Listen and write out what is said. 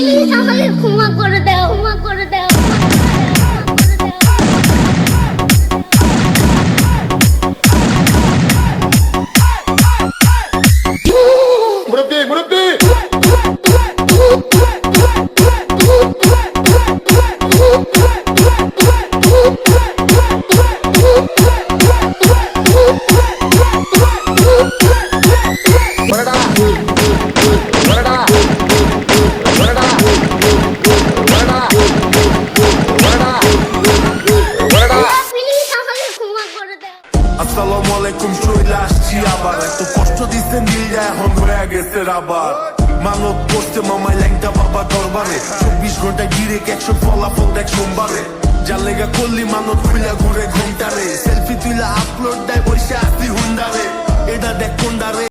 Please আমাকে ক্ষমা করে দাও, ক্ষমা করে দাও। মুরব্বি মুরব্বি আসসালামু আলাইকুম চলে আসছি আবার এত কষ্ট দিচ্ছেন দিলটা এখন হয়ে গেছে আবার মানত করছে মামাই ল্যাংটা বাবা দরবারে 24 ঘন্টা গিরে 100 ফলাফল দেখ সোমবারে যার লেগা করলি মানত খুলে ঘুরে